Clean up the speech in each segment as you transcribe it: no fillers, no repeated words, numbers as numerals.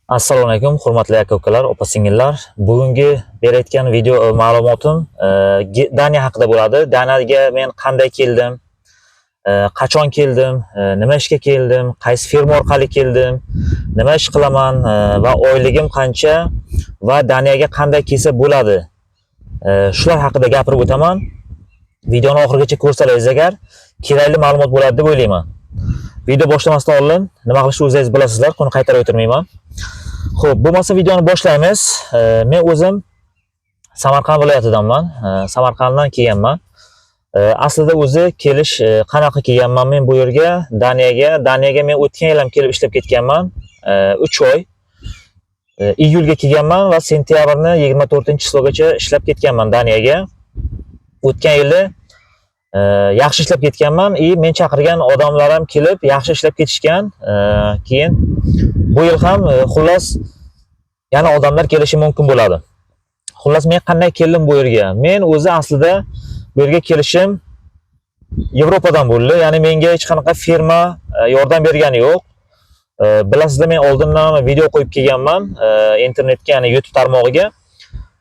Assalomu alaykum, hurmatli aka-ukalar, opa-singillar. Bugungi berayotgan video ma'lumotim Daniya haqida bo'ladi. Daniyaga men qanday keldim, qachon keldim, nima ishga keldim, qaysi firma orqali keldim, nima ish qilaman va oyligim qancha va Daniyaga qanday kelsa bo'ladi. Shular haqida gapirib o'taman. Videoni oxirigacha ko'rsalaringiz agar kerakli ma'lumot bo'ladi deb o'ylayman. Video boshlamasdan oldin nima qilishni o'zingiz bilasizlar, buni qaytarib o'tirmayman. Xo'p, bo'lmasa videoni boshlaymiz. Men o'zim Samarqand viloyatidanman. Samarqanddan kelganman. Aslida o'zi kelish qanaqa kelganman men bu yerga, Daniyaga men o'tgan yil ham kelib ishlab ketganman. 3 oy. Iyulga kelganman va sentyabrni 24-chislagacha ishlab ketganman Daniyaga. O'tgan yili yaxshi ishlab ketganman. Men chaqirgan odamlar ham kelib yaxshi ishlab ketishgan. Keyin bu yil ham xullas yana odamlar kelishi mumkin bo'ladi. Xullas men qanday keldim bu yerga? Men o'zi aslida bu yerga kelishim Yevropadan bo'ldi. Ya'ni menga hech qanaqa firma yordam bergani yo'q. Bilasizlar, men oldindan video qo'yib kelganman internetga, ya'ni YouTube tarmog'iga.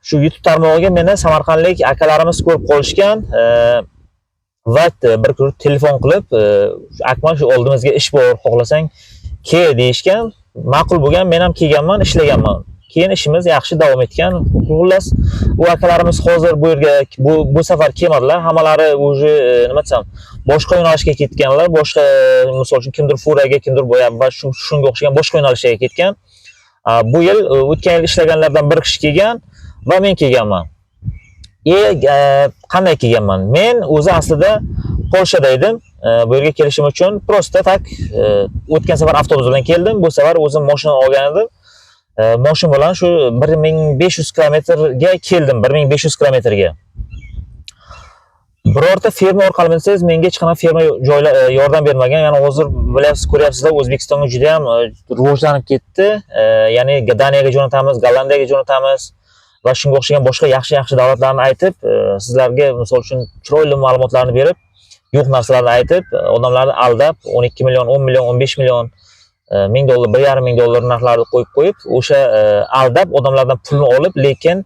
Shu YouTube tarmog'iga meni samarqandlik akalarimiz ko'rib qolishgan va bir kun telefon qilib, "Akmal, shu oldimizga ish bor, xohlasang kel" deyishgan. Ma'qul bo'lgan, men ham kelganman, ishlaganman. Keyin ishimiz yaxshi davom etgan. Xullas, u akalarimiz hozir bu yerga bu safar kelmadilar. Hammalari o'zi nima desam, boshqa yo'nalishga ketganlar. Boshqa, misol uchun kimdir furaga, kimdir bo'yab va shunga o'xshagan boshqa yo'nalishga ketgan. Bu yil o'tgan yil ishlaganlardan bir kishi kelgan va men kelganman. Qanday kelganman? Men o'zi aslida Polshada edim. Bu yerga kelishim uchun prosta tak o'tgan safar avtobus bilan keldim. Bu safar o'zim mashina olgan edim. Mashina bilan shu 1500 kilometrga keldim, 1500 kilometrga. Birorta firma orqali bilsangiz, menga hech qanaqa firma yordam bermagan. Ya'ni hozir bilasizlar, ko'ryapsizlar, O'zbekistonga juda ham rivojlanib ketdi. Ya'ni Daniyaga jo'natamiz, Gollandiyaga jo'natamiz va shunga o'xshagan boshqa yaxshi davlatlarni aytib, sizlarga misol uchun chiroyli ma'lumotlarni berib, yo'q narsalarni aytib, odamlarni aldab, 12 million, 10 million, 15 million, $1000, $1,500 narxlarni qo'yib, o'sha aldab odamlardan pulni olib, lekin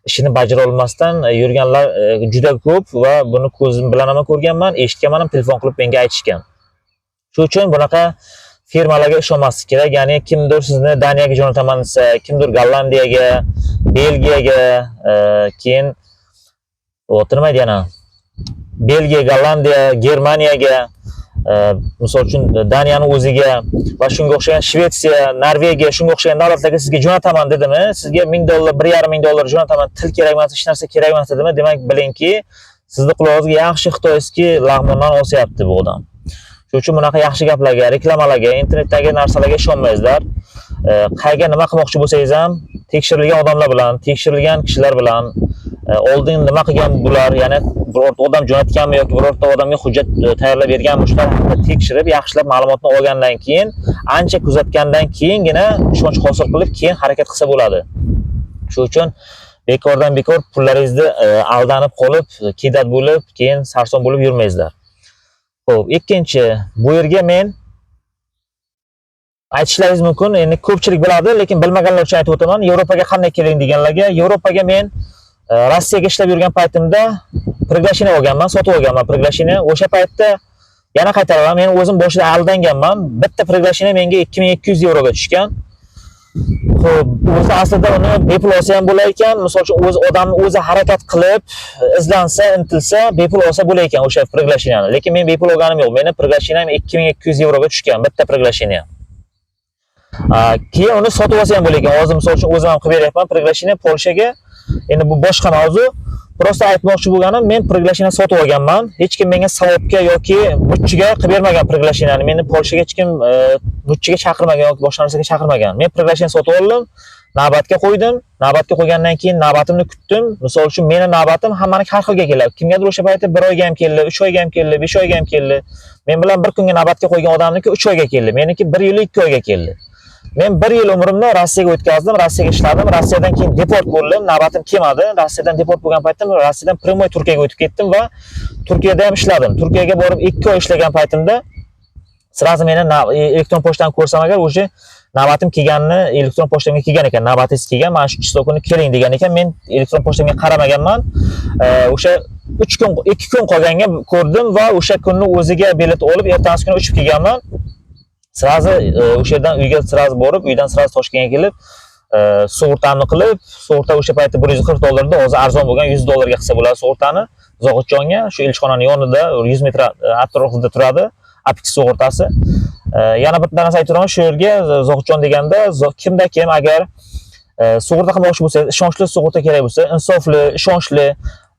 ishini bajara olmasdan yurganlar juda ko'p va buni ko'zim bilan ham ko'rganman, eshitganman ham, telefon qilib menga aytishgan. Shuning uchun bunaqa firmalarga ishonmaslik kerak. Ya'ni kimdir sizni Daniyaga jo'nataman desa, kimdir Gollandiyaga, Belgiyaga, keyin nima deyana, Belgiya, Gollandiya, Germaniyaga, misol uchun Daniyani o'ziga va shunga o'xshagan Shvetsiya, Norvegiya, shunga o'xshagan davlatlarga sizga jo'nataman dedimi, sizga $1000, $1,500 jo'nataman, til kerak emas, hech narsa kerak emas dedimi, demak bilingki, sizni qulog'ingizga yaxshi xitoyskiy lag'mondan osyapti bu odam. Shuning uchun bunaqa yaxshi gaplarga, reklamalarga, internetdagi narsalarga ishonmangizlar. Qayga nima qilmoqchi bo'lsangiz ham tekshirilgan odamlar bilan, tekshirilgan kishilar bilan, oldin nima qilgan bular, ya'ni birorta odam jo'natganmi yoki birorta odamga hujjat tayyorlab berganmi, shular haqida tekshirib, yaxshilab ma'lumotni olgandan keyin, ancha kuzatgandan keyingina ishonch hosil qilib, keyin harakat qilsa bo'ladi. Shuning uchun bekordan bekor pullaringizni aldanib qolib, kedat bo'lib, keyin sarson bo'lib yurmangizlar. Xo'p, ikkinchi, bu yerga men aytishlaringiz mumkin, endi ko'pchilik biladi, lekin bilmaganlar uchun aytib o'taman. Yevropaga qanday keling deganlarga, Yevropaga men Rossiyaga ishlab yurgan paytimda priglasheniya olganman, sotib olganman priglasheniya. O'sha paytda yana qaytaraman, men o'zim boshida aldanganman. Bitta priglasheniya menga 2200 yevroga tushgan. Xo'p, o'zi aslida uni bepul olsa ham bo'lar ekan. Misol uchun odam o'zi harakat qilib, izlansa, intilsa, bepul olsa bo'lar ekan o'sha priglasheniyani. Lekin men bepul olganim yo'q. Meni priglasheniyam 2200 yevroga tushgan, bitta priglasheniya. Keyin uni sotib olsa ham bo'lar ekan. Hozir misol uchun o'zim ham qilib beryapman priglasheniya Polshaga. Endi bu boshqa mavzu. Prosta aytmoqchi bo'lganim, men priglasheniya sotib olganman. Hech kim menga savobga yoki butchiga qilib bermagan priglasheniyani. Meni Polshaga hech kim butchiga chaqirmagan yoki boshqa narsaga chaqirmagan. Men priglasheniya sotib oldim, navbatga qo'ydim. Navbatga qo'ygandan keyin navbatimni kutdim. Misol uchun meni navbatim hammani har xilga keladi. Kimgadir o'sha paytda 1 oyga ham keldi, 3 oyga ham keldi, 5 oyga ham keldi. Men bilan bir kunga navbatga qo'ygan odamniki 3 oyga keldi. Meniki 1 yil 2 oyga keldi. Men 1 yil umrimni Rossiyaga o'tkazdim, Rossiyaga ishladim, Rossiyadan keyin deport bo'ldim, navbatim kelmadi. Rossiyadan deport bo'lgan paytda Rossiyadan primoy Turkiyaga o'tib ketdim va Turkiyada ham ishladim. Turkiyaga borib 2 oy ishlagan paytimda sразу meni elektron pochtani ko'rsam agar, o'sha navbatim kelganini elektron pochtamga kelgan ekan, navbatingiz kelgan, mana shu chistov kuni keling degan ekan. Men elektron pochtamga qaramaganman. O'sha 2 kun qolganga ko'rdim va o'sha kunni o'ziga bilet olib, ertasi kuni uchib kelganman. Sirazi o'sha yerdan uyga sirazi borib, uydan sirazi Toshkentga kelib, sug'urtamni qilib, sug'urta o'sha paytda $140 edi, hozir arzon bo'lgan $100 ga qilsa bo'ladi sug'urtani. Zohidjonga shu elchixonaning yonida 100 metr atrofida turadi, apix sug'urtasi. Yana bitta narsa aytiraman, shu yerga Zohidjon deganda kimda kim agar sug'urta qilmoqchi bo'lsa, ishonchli sug'urta kerak bo'lsa, insofli, ishonchli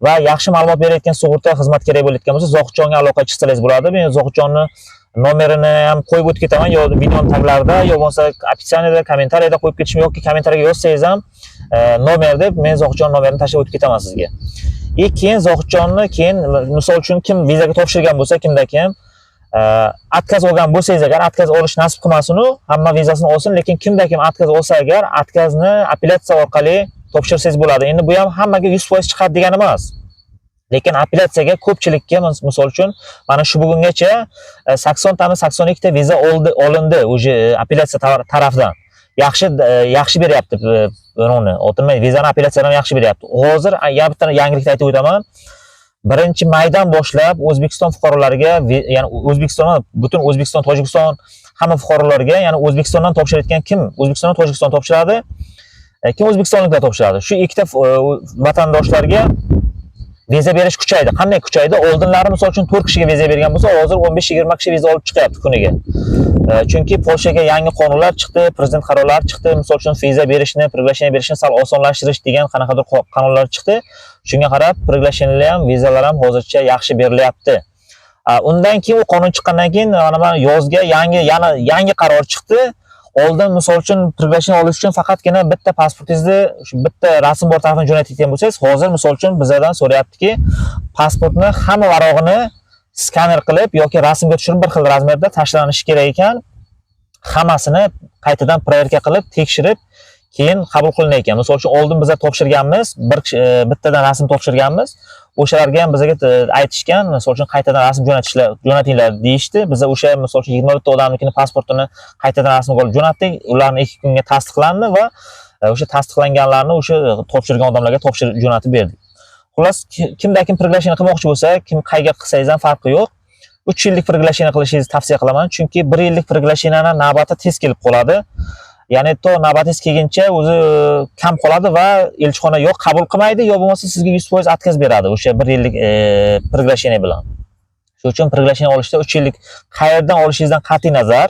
va yaxshi ma'lumot berayotgan sug'urta xizmat kerak bo'layotgan bo'lsa, Zohidjonga aloqa chiqsangiz bo'ladi. Men Zohidjonni nomerini ham qo'yib o'tib ketaman, yo video taglarida, yo bo'lmasa opitsiyada, kommentariyada qo'yib ketishim yoki kommentariyaga yozsangiz ham nomer deb men Zohidjon nomerini tashlab o'tib ketaman sizga. Keyin Zohidjonni misol uchun kim vizaga topshirgan bo'lsa, kimda kim atkaz olgan bo'lsangiz agar, atkaz olish nasib qilmasin-u, hamma vizasini olsin, lekin kimda kim atkaz olsa agar, atkazni appelyatsiya orqali topshirsangiz bo'ladi. Endi bu ham hammaga 100% chiqadi degani emas. Lekin appelyatsiyaga ko'pchilikka misol uchun mana shu bugungacha 80 tami 82 ta viza olindi o'sha appelyatsiya tarafdan. Yaxshi beryapti uni. O'tirmay vizani appelyatsiyadan yaxshi beryapti. Hozir bitta yangilikni aytib o'taman. 1-maydan boshlab O'zbekiston fuqarolariga, ya'ni butun O'zbekiston, Tojikiston hamma fuqarolarga, ya'ni O'zbekistondan topshirayotgan kim O'zbekistondan Tojikiston topshiradi, kim o'zbekistonliklar topshiradi. Shu ikkita vatandoshlarga viza berish kuchaydi. Qanday kuchaydi? Oldinlari misol uchun 4 kishiga viza bergan bo'lsa, hozir 15-20 kishi viza olib chiqyapti kuniga. Chunki Polshaga yangi qonunlar chiqdi, prezident qarorlari chiqdi. Misol uchun viza berishni, priglasheniya berishni sal osonlashtirish degan qanaqadir qonunlar chiqdi. Shunga qarab, priglasheniyalar ham, vizalar ham hozircha yaxshi berilyapti. Undan keyin u qonun chiqqandan keyin mana yozga yangi qaror chiqdi. Oldin misol uchun priglasheniya olish uchun faqatgina bitta pasportingizni, shu bitta rasm bor tarafdan jo'natayotgan bo'lsangiz, hozir misol uchun bizlardan so'rayaptiki, pasportni hamma varog'ini skaner qilib yoki rasmga tushirib bir xil razmerda tashlanishi kerak ekan. Hammasini qaytadan proverka qilib, tekshirib, keyin qabul qilinar ekan. Misol uchun oldin bizlar topshirganmiz, bittadan rasm topshirganmiz. O'shalarga ham bizga aytishgan, misol uchun qaytadan rasm jo'natinglar deyishdi. Biz o'sha misol uchun 24 ta odamnikini pasportini qaytadan rasmga olib jo'natdik. Ularni 2 kunga tasdiqlandi va o'sha tasdiqlanganlarni o'sha topshirgan odamlarga topshirib jo'natib berdik. Xullas, kimda kim priglasheniya qilmoqchi bo'lsa, kim qayga qilsangiz ham farqi yo'q. 3 yillik priglasheniya qilishingizni tavsiya qilaman, chunki 1 yillik priglasheniyani navbati tez kelib qoladi. Ya'ni navbatingiz kelguncha o'zi kam qoladi va elchixona yo'q qabul qilmaydi, yo bo'lmasa sizga 100% atkaz beradi o'sha 1 yillik priglasheniya bilan. Shuning uchun priglasheniya olishda 3 yillik qayerdan olishingizdan qat'iy nazar,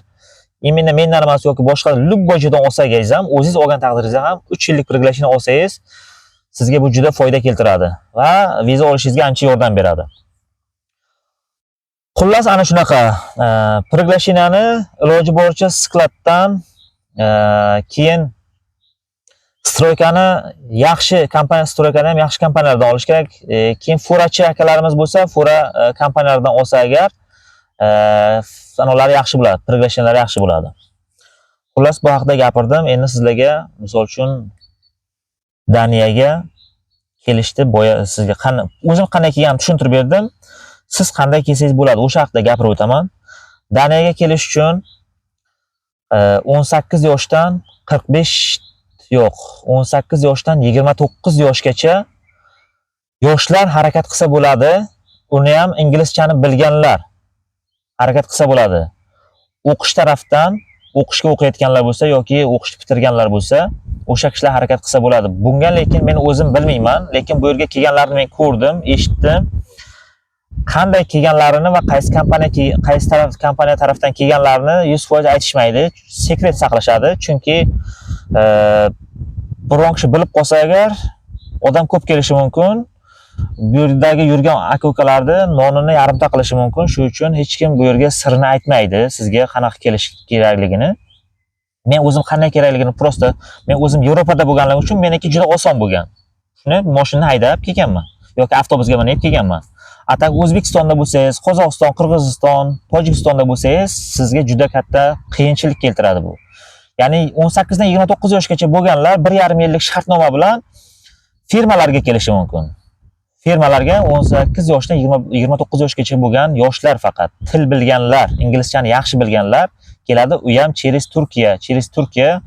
imенно mendan emas yoki boshqa любой joydan olsangiz ham, o'zingiz olgan taqdiringizda ham 3 yillik priglasheniya olsangiz, sizga bu juda foyda keltiradi va viza olishingizga ancha yordam beradi. Xullas, ana shunaqa priglasheniyani iloji boricha skladdan keyin stroykani yaxshi kompaniya, stroykani ham yaxshi kompaniyalardan olish kerak. Keyin furachi akalarimiz bo'lsa, fura kompaniyalaridan olsa agar, sanoqlari yaxshi bo'ladi, priglasheniyalari yaxshi bo'ladi. Xullas, bu haqida gapirdim. Endi sizlarga misol uchun Daniyaga kelishdi, sizga o'zim qanday kelganimni tushuntirib berdim. Siz qanday kelsangiz bo'ladi, o'sha haqida gapirib o'taman. Daniyaga kelish uchun 18 yoshdan 18 yoshdan 29 yoshgacha yoshlar harakat qilsa bo'ladi. Uni ham inglizchani bilganlar harakat qilsa bo'ladi. O'qish tarafdan, o'qishga o'qiyotganlar bo'lsa yoki o'qishni bitirganlar bo'lsa, o'sha kishilar harakat qilsa bo'ladi. Bunga lekin men o'zim bilmayman, lekin bu yerga kelganlarni men ko'rdim, eshitdim. Qanday kelganlarini va qaysi kompaniya tarafdan kelganlarini 100% aytishmaydi, sekret saqlashadi. Chunki biron kishi bilib qolsa agar, odam ko'p kelishi mumkin. Bu yerdagi yurgan aka-ukalarni nonini yarimta qilishi mumkin. Shuning uchun hech kim bu yerga sirini aytmaydi, sizga qanaqa kelish kerakligini. Men o'zim qanday kerakligini men o'zim Yevropada bo'lganligim uchun meniki juda oson bo'lgan. Shuni mashinani haydab kelganman yoki avtobusga minib kelganman. Atak O'zbekistonda bo'lsangiz, Qozog'iston, Qirg'iziston, Tojikistonda bo'lsangiz, sizga juda katta qiyinchilik keltiradi bu. Ya'ni 18 dan 29 yoshgacha bo'lganlar 1,5 yillik shartnoma bilan firmalarga kelishi mumkin. Firmalarga 18 yoshdan 29 yoshgacha bo'lgan yoshlar faqat, til bilganlar, inglizchani yaxshi bilganlar keladi, u ham через Turkiya.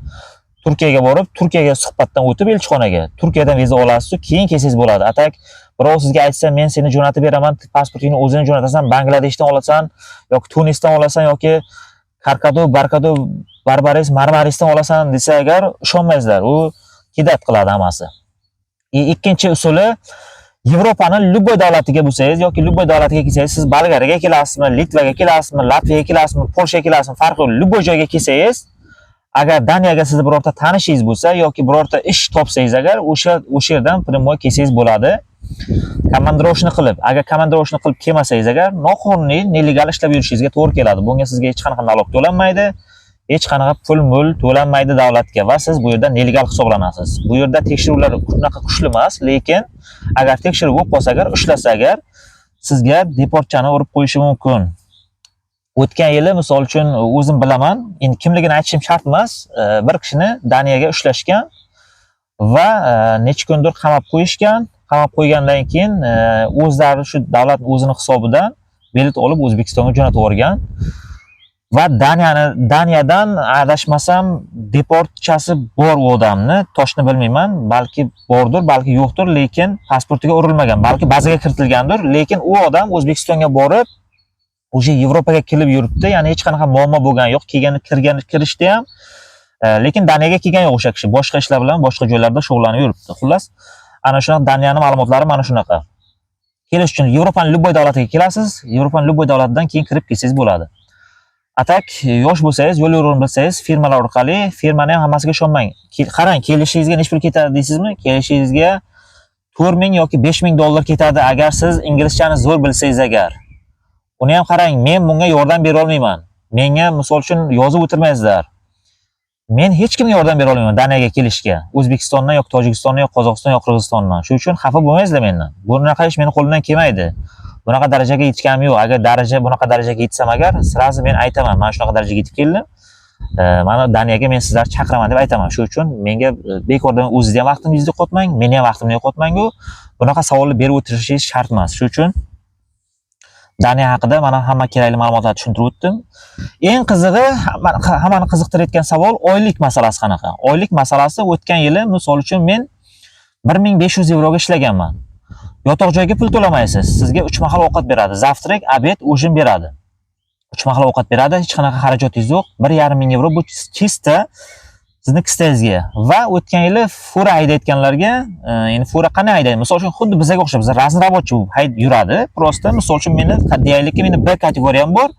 Turkiyaga borib, Turkiyaga suhbatdan o'tib elchixonaga, Turkiyadan viza olasiz, keyin kelsangiz bo'ladi. Atak birov sizga aytsa, men seni jo'natib beraman, pasportingni o'zing jo'natasan, Bangladeshdan olasan yoki Tunisdan olasan yoki Barkado, Barbaris, Marmarisdan olasan desa agar ishonmaysizlar. U kidat qiladi hammasi. Ikkinchi usuli Yevropani любой davlatiga bo'lsangiz yoki любой davlatiga kelsangiz, siz Bolgariyaga kelasizmi, Litvaga kelasizmi, Latviyaga kelasizmi, Polshaga kelasizmi, farqi yo'q. любой joyga kelsangiz, agar Daniyaga sizni birorta tanishingiz bo'lsa yoki birorta ish topsangiz agar o'sha yerdan primoy kelsangiz bo'ladi. Komandirovkani qilib, agar komandirovkani qilib kelmasangiz agar noqonuniy, nelegal ishlab yurishingizga to'g'ri keladi. Bunga sizga hech qanaqa налог to'lanmaydi, hech qanaqa pul-mul to'lanmaydi davlatga va siz bu yerda nelegal hisoblanasiz. Bu yerda tekshiruvlar unaqa kuchli emas, lekin agar tekshiruv bo'lib qolsa agar, ushlasa agar sizga deportchani urib qo'yishi mumkin. O'tgan yili misol uchun o'zim bilaman, endi kimligini aytishim shart emas, bir kishini Daniyaga ushlashgan va necha kundir qamab qo'yishgan. Qamab qo'ygandan keyin o'zlari shu davlat o'zining hisobidan bilet olib O'zbekistonga jo'natib yuborgan. Va Daniyadan adashmasam deportchasi bor u odamni, toshni bilmayman, balki bordir, balki yo'qdir, lekin pasportiga urilmagan, balki bazaga kiritilgandir, lekin u odam O'zbekistonga borib o'sha Yevropaga kelib yuribdi, ya'ni hech qanaqa muammo bo'lgani yo'q, kirishdi ham, lekin Daniyaga kelgan yo'q o'sha kishi, boshqa ishlar bilan boshqa joylarda shug'ullanib yuribdi. Xullas, ana shunaqa Daniyaning ma'lumotlari mana shunaqa. Kelish uchun Yevropaning любой davlatiga kelasiz, Yevropaning любой davlatidan keyin kirib kelsangiz bo'ladi. Atak yosh bo'lsangiz, yo'l yo'rini bilsangiz, firmalar orqali, firmaning ham hammasiga ishonmang. Qarang, kelishingizga nechta pul ketadi deysizmi? Kelishingizga 4000 yoki 5000 dollar ketadi agar siz inglizchani zo'r bilsangiz agar. Uni ham qarang, men bunga yordam bera olmayman. Menga misol uchun yozib o'tirmaysizlar. Men hech kimga yordam bera olmayman Daniyaga kelishga. O'zbekistondan yoki Tojikistondan yoki Qozog'iston yoki Qirg'izistondan. Shuning uchun xafa bo'lmaysizlar mendan. Bunaqa ish meni qo'limdan kelmaydi. Bunaqa darajaga yetganim yo'q. Agar bunaqa darajaga yetsam agar, sirazi men aytaman, men shunaqa darajaga yetib keldim. Mana Daniyaga men sizlarni chaqiraman deb aytaman. Shuning uchun menga bekordan o'zingizni ham vaqtingizni yo'qotmang, meni ham vaqtimni yo'qotmang-ku. Bunaqa savollar berib o'tirishingiz shart emas. Shuning uchun Daniya haqida mana hamma kerakli ma'lumotlarni tushuntirib o'tdim. Eng qizig'i, hammani qiziqtirayotgan savol oylik masalasi qanaqa? Oylik masalasi o'tgan yili misol uchun men 1500 yevroga ishlaganman. Yotoq joyga pul to'lamaysiz. Sizga 3 mahal ovqat beradi. Zavtrak, obed, ujin beradi. 3 mahal ovqat beradi, hech qanaqa xarajotingiz yo'q. 1,5 yevro bu chista sizni kistangizga. Va o'tgan yili fura haydayotganlarga, endi fura qanday haydaydi? Misol uchun xuddi bizga o'xshab, biz raznorobochi yuradi. Prosta misol uchun meni deyaylikki, meni B kategoriyam bor.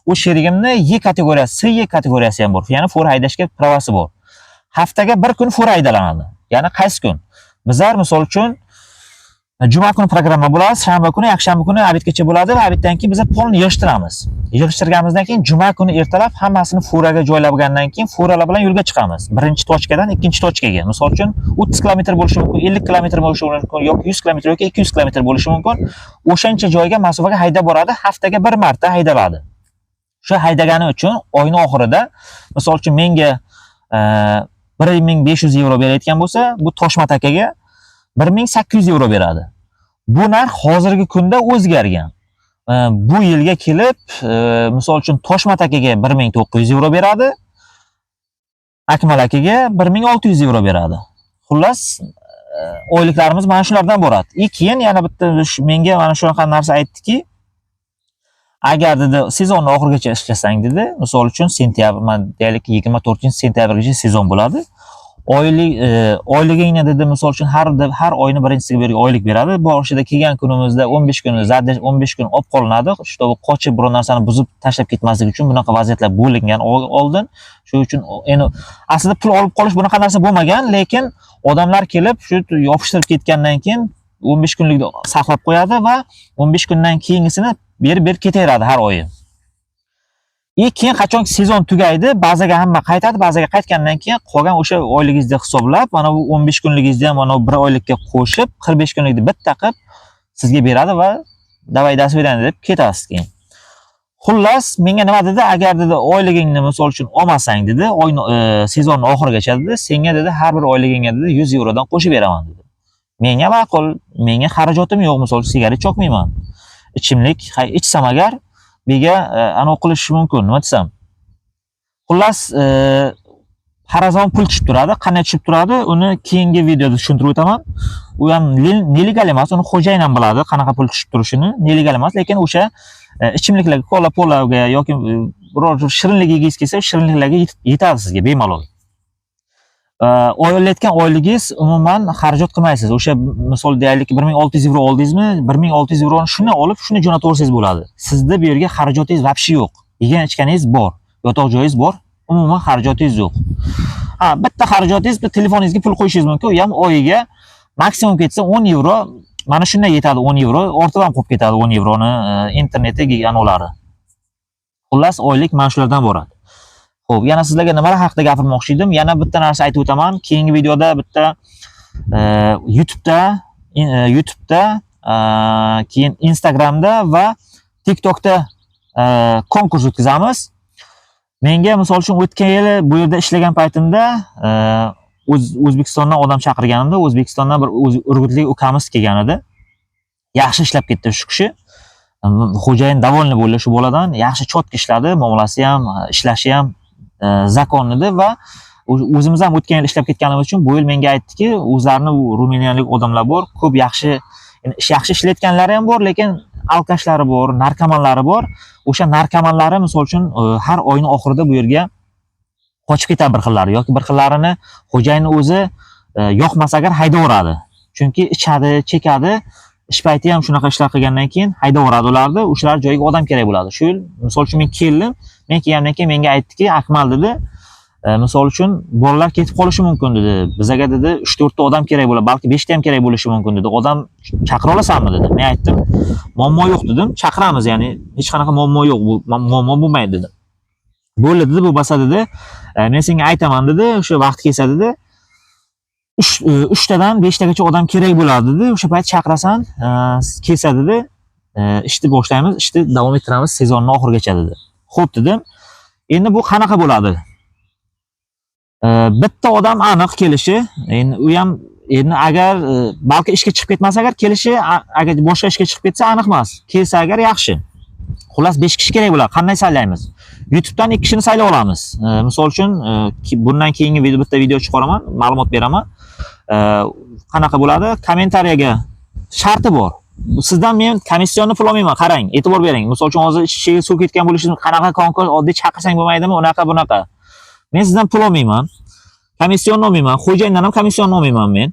U sherigimni Y kategoriyasi, Y kategoriyasi ham bor. Ya'ni fura haydashga pravasi bor. Haftaga bir kun fura haydalanadi. Ya'ni qaysi kun? Bizlar misol uchun juma kuni programma bo'ladi, shanba kuni, yakshanba kuni obedgacha bo'ladi va obeddan keyin biz polni yig'ishtiramiz. Yig'ishtirganimizdan keyin juma kuni ertalab hammasini furaga joylabgandan keyin furalar bilan yo'lga chiqamiz. Birinchi tochkadan ikkinchi tochkaga. Misol uchun 30 kilometr bo'lishi mumkin, 50 kilometr bo'lishi mumkin, yoki 100 kilometr yoki 200 kilometr bo'lishi mumkin. O'shancha joyga masofaga haydab boradi, haftaga bir marta haydaladi. Shu haydagani uchun oyning oxirida misol uchun menga 1500 yevro berayotgan bo'lsa, bu Toshmat akaga 1800 yevro beradi. Bu narx hozirgi kunda o'zgargan. Bu yilga kelib, misol uchun Toshmat akaga 1900 yevro beradi, Akmal akaga 1600 yevro beradi. Xullas, oyliklarimiz mana shulardan boradi. Keyin yana bitta menga mana shunaqa narsa aytdiki, agar dedi sezonni oxirigacha ishlasang dedi, misol uchun sentyabr, men deylik 24-sentyabrgacha sezon bo'ladi. Oyligingni dedi misol uchun har oyni birinchisiga bergan oylik beradi. Boshida kelgan kunimizda 15 kun olib qolinadi. Shu qochib biror narsani buzib tashlab ketmaslik uchun bunaqa vaziyatlar bo'lingan oldin. Shuning uchun endi aslida pul olib qolish bunaqa narsa bo'lmagan, lekin odamlar kelib shu yopishtirib ketgandan keyin 15 kunlikni saqlab qo'yadi va 15 kundan keyingisini berib ketaveradi har oyi. Keyin qachon sezon tugaydi, bazaga hamma qaytadi, bazaga qaytgandan keyin qolgan o'sha oyligingizni hisoblab, mana bu 15 kunligingizni ham mana bu 1 oylikka qo'shib, 45 kunlikni bitta qilib sizga beradi va davay до свидания deb ketasiz keyin. Xullas, menga nima dedi? Agar dedi oyligingni misol uchun olmasang dedi, sezonning oxirigacha dedi, senga dedi har bir oyligingga dedi 100 yevrodan qo'shib beraman dedi. Menga ma'qul, menga xarajotim yo'q, misol uchun sigaret chokmayman. Ichimlik, ichsam agar bega ana qilish mumkin, nima desam. Xullas, farazon pul tushib turadi. Qanday tushib turadi? Uni keyingi videoda tushuntirib o'taman. U ham nelegal emas, uni xo'jayin ham biladi, qanaqa pul tushib turishini. Nelegal emas, lekin o'sha ichimliklarga, kola-polaga yoki biror shirinlik yegingiz kelsa, shirinliklarga yetadi sizga bemalol. Olayotgan oyligingiz umuman xarajat qilmaysiz. O'sha misol deyaylik 1600 euro oldingizmi, 1600 euroni shuni olib, shuni jo'nataversangiz bo'ladi. Sizda bu yerga xarajatingiz vobshe yo'q. Yegan ichganingiz bor, yotoq joyingiz bor, umuman xarajatingiz yo'q. Bitta xarajatingiz, bitta telefoningizga pul qo'yishingiz mumkin. U ham oyiga maksimum ketsa 10 euro, mana shunday yetadi 10 euro, ortiq ham qolib ketadi 10 euroni internetdagi anolari. Xullas, oylik mana shulardan boradi. Xo'p, yana sizlarga nimalar haqida gapirmoqchi edim? Yana bitta narsa aytib o'taman. Keyingi videoda bitta YouTube'da, keyin Instagramda va TikTokda konkurs o'tkazamiz. Menga misol uchun o'tgan yili bu yerda ishlagan paytimda O'zbekistondan odam chaqirganimda, O'zbekistondan bir urgutlik ukamiz kelgan edi. Yaxshi ishlab ketdi shu kishi. Xo'jayin davolni bo'ldi shu boladan. Yaxshi chotga ishladi, muomalasi ham, ishlashi ham zakon edi va o'zimiz ham o'tgan yil ishlab ketganimiz uchun bu yil menga aytdiki, o'zlarini ruminiyalik odamlar bor, ko'p yaxshi ishlayotganlari ham bor, lekin alkashlari bor, narkomanlari bor. O'sha narkomanlari misol uchun har oyning oxirida bu yerga qochib ketadi bir xillari yoki bir xillarini xo'jayini o'zi yoqmasa agar haydaveradi. Chunki ichadi, chekadi, ish payti ham shunaqa ishlar qilgandan keyin haydaveradi ularni. O'shalar joyiga odam kerak bo'ladi. Shu yil misol uchun men keldim, men kelgandan keyin menga aytdiki, Akmal dedi, misol uchun bolalar ketib qolishi mumkin dedi. Bizga dedi 3-4 ta odam kerak bo'ladi, balki 5 ta ham kerak bo'lishi mumkin dedi. Odam chaqira olasanmi dedi. Men aytdim, muammo yo'q dedim. Chaqiramiz, ya'ni hech qanaqa muammo yo'q, bu muammo bo'lmaydi dedim. Bo'ldi dedi, bu basa dedi. Men senga aytaman dedi, o'sha vaqt kelsa dedi. 3 tadan 5 tagacha odam kerak bo'ladi dedi. O'sha payt chaqirasan, kelsa dedi, ishni boshlaymiz, ishni davom ettiramiz sezonning oxirigacha dedi. Xo'p dedim. Endi bu qanaqa bo'ladi? Bitta odam aniq kelishi, endi u ham endi agar balki ishga chiqib ketmasa agar kelishi, agar boshqa ishga chiqib ketsa aniq emas. Kelsa agar yaxshi. Xullas 5 kishi kerak bo'ladi. Qanday saylaymiz? YouTube'dan 2 kishini saylay olamiz. Misol uchun bundan keyingi bitta video chiqaraman, ma'lumot beraman. Qanaqa bo'ladi? Kommentariyaga sharti bor. Sizdan men komissiyonni pul olmayman, qarang, e'tibor bering. Misol uchun hozir ishga suv ketgan bo'lishingiz, qanaqa konkurs oddiy chaqirsang bo'lmaydimi? Unaqa bunaqa. Men sizdan pul olmayman. Komissiyonni olmayman. Xo'jayindan ham komissiyonni olmayman men.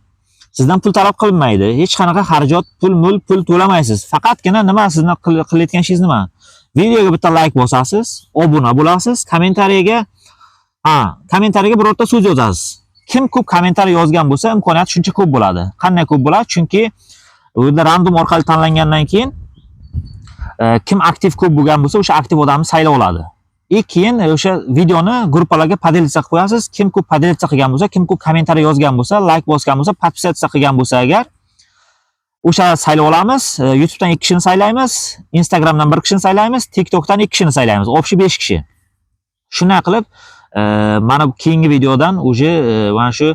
Sizdan pul talab qilinmaydi. Hech qanaqa xarajat, pul to'lamaysiz. Faqatgina nima sizdan qilayotgan ishingiz nima? Videoga bitta like bosasiz, obuna bo'lasiz, kommentariyaga birorta so'z yozasiz. Kim ko'p kommentariy yozgan bo'lsa, imkoniyat shuncha ko'p bo'ladi. Qanday ko'p bo'ladi? Chunki u yerda random orqali tanlangandan keyin kim aktiv ko'p bo'lgan bo'lsa, o'sha aktiv odamni saylab oladi. Keyin o'sha videoni gruppalarga podelitsa qilib qo'yasiz. Kim ko'p podelitsa qilgan bo'lsa, kim ko'p kommentariy yozgan bo'lsa, like bosgan bo'lsa, podpisatsiya qilgan bo'lsa agar o'sha saylab olamiz. YouTube'dan 2 kishini saylaymiz, Instagramdan 1 kishini saylaymiz, TikTokdan 2 kishini saylaymiz. Obshi 5 kishi. Shunday qilib, mana keyingi videodan uje mana shu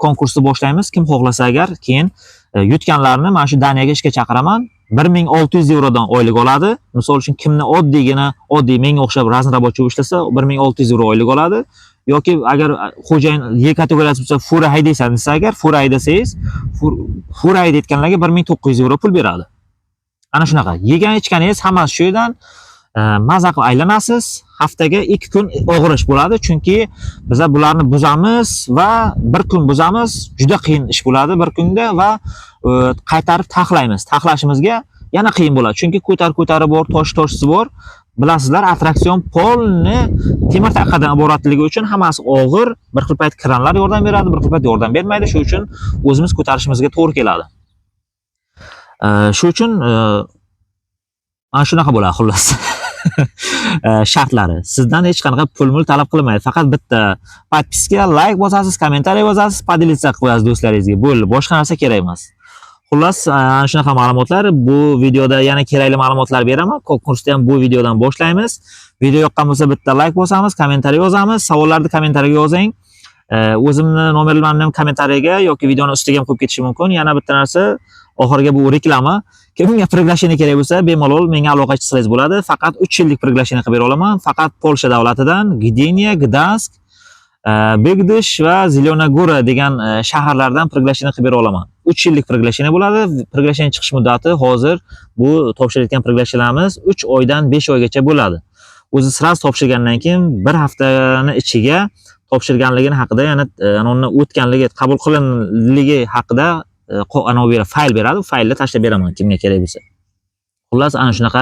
konkursni boshlaymiz. Kim xohlasa agar keyin yutganlarni mana shu Daniyaga ishga chaqiraman. 1600 eurodan oylik oladi. Misol uchun kimni oddiy menga o'xshab razn rabochiy ishlasa 1600 euro oylik oladi. Yoki agar xo'jayin Y kategoriyasi bo'lsa, fura haydaysan desa agar, fura haydasangiz, fura haydayotganlarga 1900 euro pul beradi. Ana shunaqa. Yegan ichganingiz hammasi shu yerdan maza qilib aylanasiz. Haftaga 2 kun og'irish bo'ladi, chunki biz bularni buzamiz va 1 kun buzamiz. Juda qiyin ish bo'ladi bir kunda va qaytarib taxlaymiz. Taxlashimizga yana qiyin bo'ladi, chunki ko'tar bor, toshsi bor. Bilasizlar, attraksion polni temir taqadan iboratligi uchun hammasi og'ir. Bir xil payt kranlar yordam beradi, bir xil payt yordam bermaydi. Shuning uchun o'zimiz ko'tarishimizga to'g'ri keladi. Shuning uchun mana shunaqa bo'ladi xullas. Shartlari. Sizdan hech qanaqa pul talab qilinmaydi. Faqat bitta podpiska, like bosasiz, kommentariy yozasiz, podelitsa qilib qo'yasiz do'stlaringizga. Bo'ldi, boshqa narsa kerak emas. Xullas, ana shunaqa ma'lumotlar. Bu videoda yana kerakli ma'lumotlar beraman. Konkursni ham bu videodan boshlaymiz. Video yoqqan bo'lsa bitta like bosamiz, kommentariy yozamiz. Savollarni kommentariyaga yozing. O'zimni nomerlarimni ham kommentariyaga yoki videoni ustiga ham qo'yib ketish mumkin. Yana bitta narsa, oxirgi bu reklama. Kimga приглашение kerak bo'lsa, bemalol menga aloqa qilsangiz bo'ladi. Faqat 3 yillik приглашение qilib bera olaman. Faqat Polsha davlatidan Gdynia, Gdansk, Bigdish va Zelonagora degan shaharlardan приглашение qilib bera olaman. 3 yillik приглашение bo'ladi. Приглашение chiqish muddati hozir bu topshirayotgan приглашениyalarimiz 3 oydan 5 oygacha bo'ladi. O'zi sraz topshirgandan keyin 1 haftani ichiga topshirganligini haqida, ya'ni uni o'tganligi, qabul qilinligi haqida fayl beradi. Faylni tashlab beraman kimga kerak bo'lsa. Xullas, ana shunaqa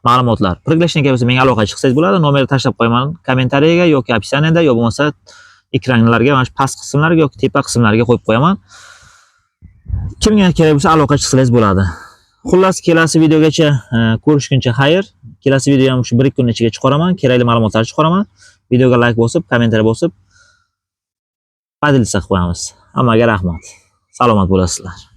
ma'lumotlar. Приглашение kerak bo'lsa menga aloqa chiqsangiz bo'ladi. Nomerni tashlab qo'yaman kommentariyaga yoki описаниеda, yo bo'lmasa ekranlarga, mana shu past qismlarga yoki tepa qismlarga qo'yib qo'yaman. Kimga kerak bo'lsa aloqa chiqsangiz bo'ladi. Xullas, kelasi videogacha ko'rishguncha xayr. Kelasi video ham shu 1-2 kun ichiga chiqaraman, kerakli ma'lumotlar chiqaraman. Videoga like bosib, kommentariya bosib, podilsa qilamiz. Hammaga rahmat. Salomat bo'lasizlar.